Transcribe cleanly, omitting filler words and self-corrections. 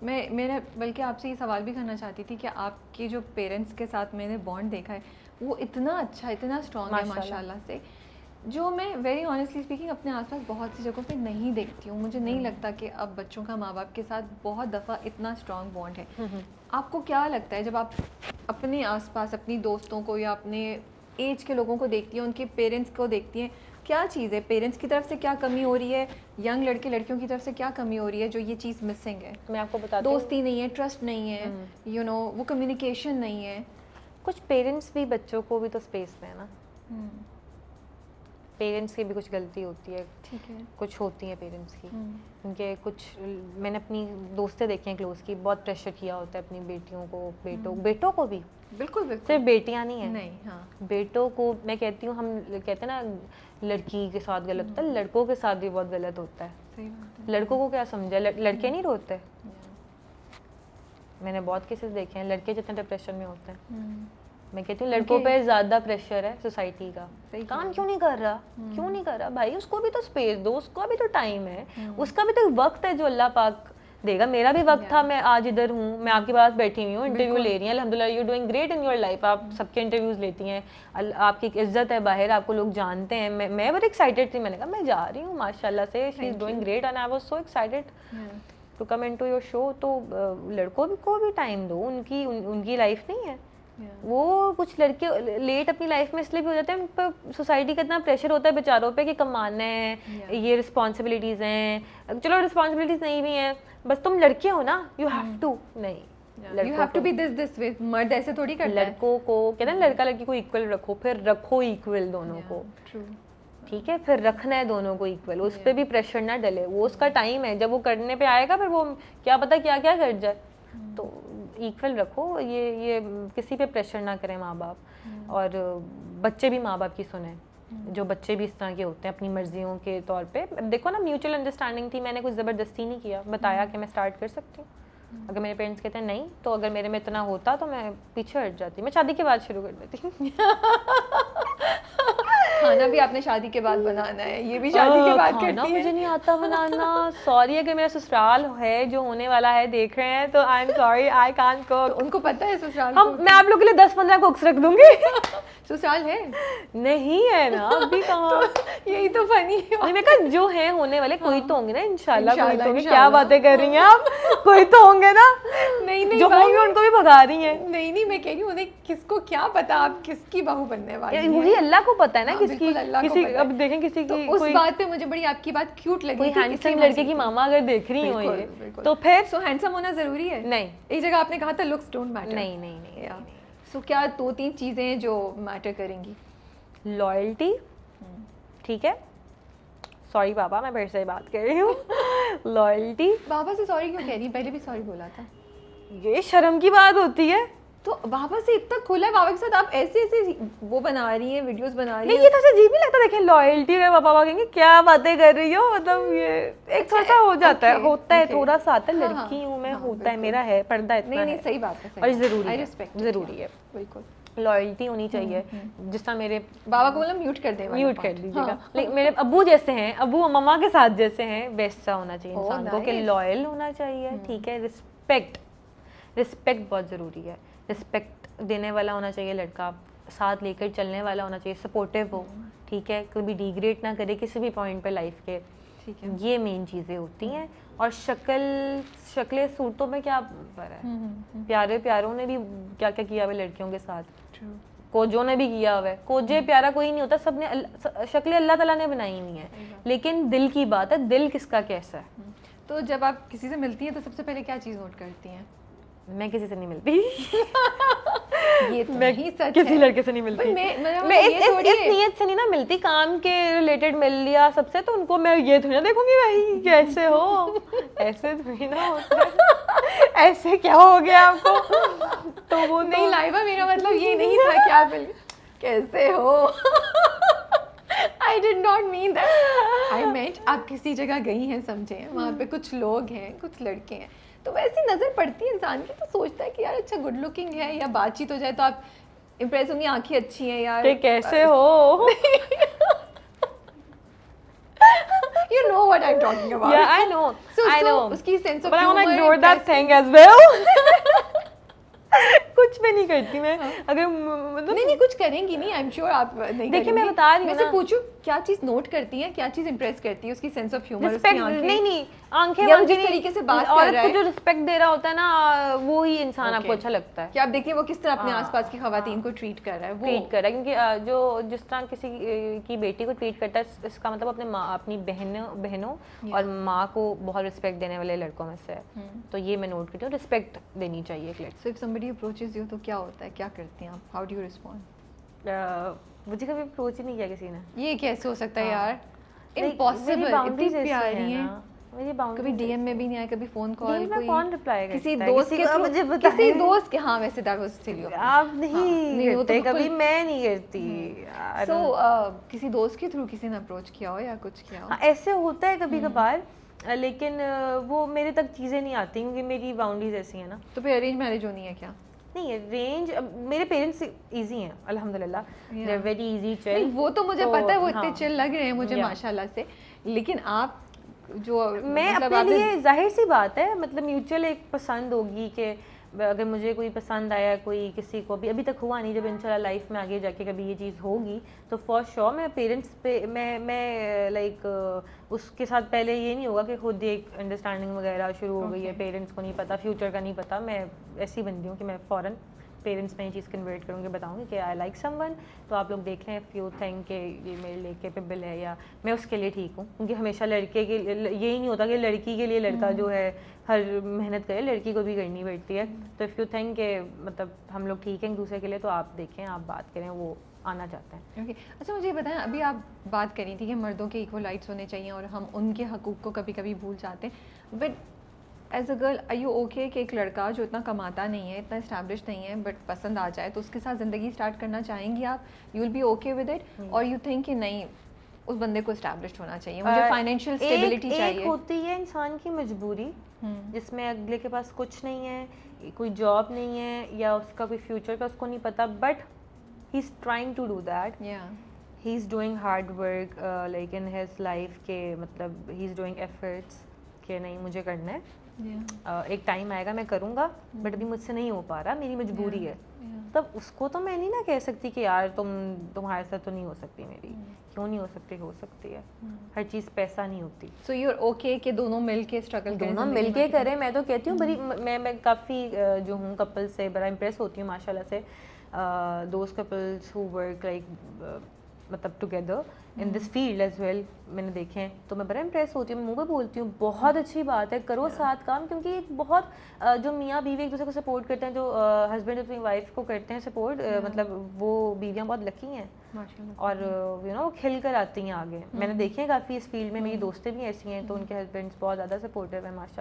मेरा बल्कि आपसे ये सवाल भी करना चाहती थी कि आपके जो पेरेंट्स के साथ मैंने बॉन्ड देखा है वो इतना अच्छा, इतना स्ट्रॉन्ग है माशाल्लाह से, जो मैं वेरी ऑनेस्टली स्पीकिंग अपने आसपास बहुत सी जगहों पे नहीं देखती हूँ। मुझे नहीं लगता कि अब बच्चों का माँ बाप के साथ बहुत दफ़ा इतना स्ट्रॉन्ग बॉन्ड है। आपको क्या लगता है जब आप अपने आसपास अपनी दोस्तों को या अपने एज के लोगों को देखती हैं, उनके पेरेंट्स को देखती हैं, क्या चीज़ है, पेरेंट्स की तरफ से क्या कमी हो रही है, यंग लड़के लड़कियों की तरफ से क्या कमी हो रही है जो ये चीज़ मिसिंग है? मैं आपको बताती हूँ, दोस्ती नहीं है, ट्रस्ट नहीं है, यू नो वो कम्युनिकेशन नहीं है। कुछ पेरेंट्स भी बच्चों को भी तो स्पेस दें ना। पेरेंट्स की भी कुछ गलती होती है, ठीक है, कुछ होती है पेरेंट्स की, उनके कुछ, मैंने अपनी दोस्तें देखी हैं क्लोज की, बहुत प्रेशर किया होता है अपनी बेटियों को, बेटों को भी, बिल्कुल बिल्कुल, सिर्फ बेटियां नहीं है, नहीं, हाँ, बेटों को मैं कहती हूँ, हम कहते हैं ना लड़की के साथ गलत होता है, लड़कों के साथ भी बहुत गलत होता है। सही बात है। लड़कों को क्या समझा, लड़के नहीं रोते, मैंने बहुत केसेस देखे हैं, लड़के जितने डिप्रेशन में होते हैं। मैं कहती हूँ लड़कों पे ज़्यादा प्रेशर है सोसाइटी का, काम क्यों नहीं कर रहा, क्यों नहीं कर रहा भाई, उसको भी तो स्पेस दो, उसका भी तो टाइम है, उसका भी तो वक्त है जो अल्लाह पाक देगा। मेरा भी वक्त था, मैं आज इधर हूँ, मैं आपके पास बैठी हुई हूँ, इंटरव्यू ले रही हैं, अल्हम्दुलिल्लाह you doing great in your life, आप सबके इंटरव्यूज लेती हैं, आपकी एक इज्जत है बाहर, आपको लोग जानते हैं। मैं बड़ी एक्साइटेड थी, मैंने कहा मैं जा रही हूँ माशाल्लाह से, she is doing great and I was so excited to come into your show. तो लड़कों को भी टाइम दो, उनकी लाइफ नहीं है। वो कुछ लड़के लेट अपनी लाइफ में इसलिए भी हो जाते हैं, उन पर सोसाइटी का इतना प्रेशर होता है बेचारों पे कि कमाना है, ये रिस्पॉन्सिबिलिटीज़ हैं, चलो रिस्पॉन्सिबिलिटीज़ नहीं भी हैं, बस तुम लड़के हो ना, यू हैव टू, नहीं, you have to be this way, मर्द ऐसे थोड़ी करता है। लड़कों को कहते हैं लड़का लड़की को इक्वल रखो, फिर रखो इक्वल दोनों को, ठीक है, फिर रखना है दोनों को इक्वल, उस पर भी प्रेशर ना डले, वो उसका टाइम है, जब वो करने पे आएगा फिर वो क्या पता क्या क्या कर जाए, तो इक्वल रखो, ये किसी पे प्रेशर ना करें माँ बाप, और बच्चे भी माँ बाप की सुने, जो बच्चे भी इस तरह के होते हैं अपनी मर्जियों के तौर पे। देखो ना, म्यूचुअल अंडरस्टैंडिंग थी, मैंने कुछ ज़बरदस्ती नहीं किया, बताया कि मैं स्टार्ट कर सकती हूँ, अगर मेरे पेरेंट्स कहते हैं नहीं, तो अगर मेरे में इतना होता तो मैं पीछे हट जाती, मैं शादी के बाद शुरू कर देती। खाना भी आपने शादी के बाद बनाना है, ये भी शादी के बाद करती है। मुझे नहीं आता बनाना, सॉरी, अगर मेरा ससुराल है जो होने वाला है देख रहे हैं तो I am sorry, I can't cook. उनको पता है ससुराल, मैं आप लोगों के लिए 10-15 कुक्स रख दूंगी। ससुराल है नहीं है ना अभी कहाँ, तो यही तो फनी है। मैं कहा जो है होने वाले कोई तो होंगे ना, इंशाल्लाह कोई तो होंगे। क्या बातें कर रही हैं आप, कोई तो होंगे ना, नहीं जो होंगे उनको भी भगा रही हैं। नहीं मैं कह रही हूँ, उन्हें किसको क्या पता आप किसकी बहू बनने वाली हैं। मुझे अल्लाह को पता है ना, किसी अब देखें किसी की उस बात पे मुझे बड़ी आपकी बात क्यूट लगी, कोई हैंडसम लड़के की मामा अगर देख रही हो ये, तो फिर सो हैंडसम होना जरूरी है? नहीं, एक जगह आपने कहा था लुक्स डोंट मैटर। नहीं। सो क्या 2-3 चीजें जो मैटर करेंगी? लॉयल्टी, ठीक है, सॉरी बाबा मैं फिर से बात कर रही हूँ। लॉयल्टी, बाबा से सॉरी क्यों कह रही है, पहले भी सॉरी बोला था। ये शर्म की बात होती है। तो बाबा से इतना खुला है, बाबा के साथ आप ऐसे वो बना रही हैं, वीडियोस बना रही हैं। नहीं, ये थोड़ा सा अजीब नहीं लगता? देखें लॉयल्टी में पापा कहेंगे क्या बातें कर रही हो, मतलब ये एक थोड़ा सा हो जाता है, होता है, थोड़ा सा आता है, लड़की हूँ मैं, होता है, मेरा है पर्दा इतना। नहीं सही बात है, और जरूरी है, बिल्कुल लॉयल्टी होनी चाहिए। जिस तरह मेरे बाबा को बोला म्यूट कर दे, म्यूट कर दीजिएगा, लेकिन मेरे अब्बू जैसे हैं, अब्बू मम्मा के साथ जैसे हैं, वैसा होना चाहिए इंसान को, कि लॉयल होना चाहिए, ठीक है। रिस्पेक्ट बहुत ज़रूरी है, रिस्पेक्ट देने वाला होना चाहिए लड़का, साथ लेकर चलने वाला होना चाहिए, सपोर्टिव हो, ठीक है, कभी डिग्रेड ना करे किसी भी पॉइंट पे लाइफ के, ठीक है। ये मेन चीज़ें होती हैं। और शक्लें सूरतों में क्या पर है, प्यारों ने भी क्या क्या किया हुआ लड़कियों के साथ, कोजों ने भी किया हुआ है। कोजे प्यारा कोई नहीं होता, सब ने शक्लें अल्लाह ताला ने बनाई हुई हैं, लेकिन दिल की बात है, दिल किसका कैसा है। तो जब आप किसी से मिलती हैं तो सबसे पहले क्या चीज़ नोट करती हैं? मैं किसी से नहीं मिलती। ये तो नहीं सच किसी है। लड़के से नहीं मिलती। मैं इस नीयत से नहीं ना मिलती, काम के रिलेटेड मिल लिया सबसे, तो उनको मैं ये थोड़ी ना देखूंगी भाई कैसे हो, ऐसे थोड़ी ना होता है, ऐसे क्या हो गया आपको, तो वो नहीं लाइबा, मेरा मतलब ये नहीं था कि आप कैसे हो। I did not mean that. I meant आप किसी जगह गई हैं, समझे, वहाँ पे कुछ लोग हैं, कुछ लड़के हैं, तो वैसी नज़र पड़ती है इंसान की, तो सोचता है कि यार अच्छा गुड लुकिंग है, या बातचीत हो जाए तो आप इम्प्रेस होंगी, आंखें अच्छी हैं यार, कैसे हो। You know what I'm talking about. Yeah, I know. So I know. उसकी sense of But I want to humor ignore that कैसे- thing as well. कुछ भी नहीं करती मैं अगर मतलब नहीं कुछ करेंगी नहीं, आई एम श्योर आप नहीं देखिए, मैं बता रही हूँ वैसे ना। पूछूँ क्या चीज नोट करती है, क्या चीज इंप्रेस करती है, उसकी सेंस ऑफ ह्यूमर, उसकी रिस्पेक्ट आंखें? नहीं आंखें या वो वांखें जिस नहीं, तरीके से बात कर औरत रहा को है। जो रिस्पेक्ट दे रहा होता है ना वो ही इंसान आपको Okay. अच्छा लगता है कि आप देखिए वो किस तरह अपने हाँ, आसपास की खवातीन को ट्रीट कर रहा है, वो ट्रीट कर रहा है, क्योंकि जो जिस तरह किसी की बेटी को ट्रीट करता है इसका मतलब अपनी बहनों और माँ को बहुत रिस्पेक्ट देने वाले लड़कों में से है। तो ये मैं नोट करती हूँ, रिस्पेक्ट देनी चाहिए एक लड़की। So if somebody approaches you तो क्या होता है, क्या करती हैं आप, हाउ डू यू रिस्पॉन्ड? मुझे कभी अप्रोच ही नहीं किया किसी ने। ये कैसे हो सकता है हाँ। यार, मेरी इम्पॉसिबल, इतनी boundaries ऐसी प्यारी हैं हैं, ना, मेरी boundaries कभी डीएम में भी नहीं आया, कभी फोन कॉल, DM में कोई कौन reply किसी करता है? दोस्त किसी के को through- मुझे बताएं। किसी दोस्त के, हाँ वैसे दैट वाज स्टिल योर, आप नहीं नहीं, वो तो करते, कभी बिल्कुल- मैं नहीं करती यार। सो किसी दोस्त के थ्रू किसी ने अप्रोच किया हो या कुछ किया हो? हाँ, ऐसे होता है कभी कभार, लेकिन वो मेरे तक चीज़ें नहीं आती क्योंकि मेरी बाउंड्रीज ऐसी हैं ना। तो फिर अरेंज मैरिज होनी है क्या? नहीं, रेंज मेरे पेरेंट्स इजी हैं अल्हम्दुलिल्लाह, दे आर वेरी इजी नहीं, चिल। वो तो मुझे तो, पता है, वो इतने हाँ। चिल लग रहे हैं मुझे Yeah. माशाल्लाह से, लेकिन आप जो मैं मतलब अपने आपने- लिए जाहिर सी बात है, मतलब म्यूचुअल एक पसंद होगी कि अगर मुझे कोई पसंद आया, कोई किसी को अभी तक हुआ नहीं, जब इंशाल्लाह लाइफ में आगे जाके कभी ये चीज़ होगी तो फॉर श्योर मैं पेरेंट्स पे मैं लाइक उसके साथ पहले ये नहीं होगा कि खुद एक अंडरस्टैंडिंग वगैरह शुरू हो गई है, पेरेंट्स को नहीं पता, फ्यूचर का नहीं पता, मैं ऐसी बंदी हूँ कि मैं फ़ौरन पेरेंट्स में ये चीज़ कन्वर्ट करूँगी, बताऊँगी कि आई लाइक समवन, तो आप लोग देख लें इफ़ यू थिंक कि ये मेरे लिए कैपेबल है या मैं उसके लिए ठीक हूँ, क्योंकि हमेशा लड़के के यही नहीं होता कि लड़की के लिए लड़का जो है हर मेहनत करे, लड़की को भी करनी पड़ती है। तो इफ़ यू थिंक कि मतलब हम लोग ठीक हैं एक दूसरे के लिए, तो आप देखें, आप बात करें, वो आना चाहते हैं। ओके अच्छा मुझे ये बताएं, अभी आप बात करी थी कि मर्दों के इक्वल राइट्स होने चाहिए और हम उनके हकूक़ को कभी कभी भूल जाते हैं, but as a girl are you okay कि एक लड़का जो इतना कमाता नहीं है, इतना इस्टेब्लिश नहीं है, बट पसंद आ जाए तो उसके साथ ज़िंदगी स्टार्ट करना चाहेंगी आप, you will be okay with it, और यू थिंक कि नहीं उस बंदे को इस्टेब्लिश होना चाहिए, मुझे फाइनेंशियल स्टेबिलिटी चाहिए? एक होती है इंसान की मजबूरी जिसमें अगले के पास कुछ नहीं है, कोई जॉब नहीं है या उसका कोई फ्यूचर का उसको नहीं पता, but he is trying to do that, he is doing hard work like in his life के, मतलब ही इज़ डूइंग एफर्ट्स कि नहीं मुझे करना है, एक टाइम आएगा मैं करूँगा, बट अभी मुझसे नहीं हो पा रहा, मेरी मजबूरी है, तब उसको तो मैं नहीं ना कह सकती कि यार तुम्हारे साथ तो नहीं हो सकती मेरी, क्यों नहीं हो सकती, हो सकती है, हर चीज़ पैसा नहीं होती। सो यू आर ओके कि दोनों मिलके स्ट्रगल करें, दोनों मिलके करें, मैं तो कहती हूँ बड़ी, मैं काफ़ी जो हूँ कपल से बड़ा इम्प्रेस होती हूँ माशाल्लाह से, those couples who work like मतलब together in this field as well, मैंने देखे हैं, तो मैं बड़ा इम्प्रेस होती हूँ, मैं मुँह पे बोलती हूँ बहुत अच्छी बात है, करो साथ काम, क्योंकि एक बहुत जो मियाँ बीवी एक दूसरे को सपोर्ट करते हैं, जो हस्बैंड अपनी वाइफ को करते हैं सपोर्ट, मतलब वो बीवियाँ बहुत लकी हैं और यू नो खिल कर आती हैं आगे। मैंने देखे हैं काफ़ी इस फील्ड में, मेरी दोस्तें भी ऐसी हैं, तो उनके हस्बैंड्स बहुत ज़्यादा सपोर्टिव हैं माशाल्लाह।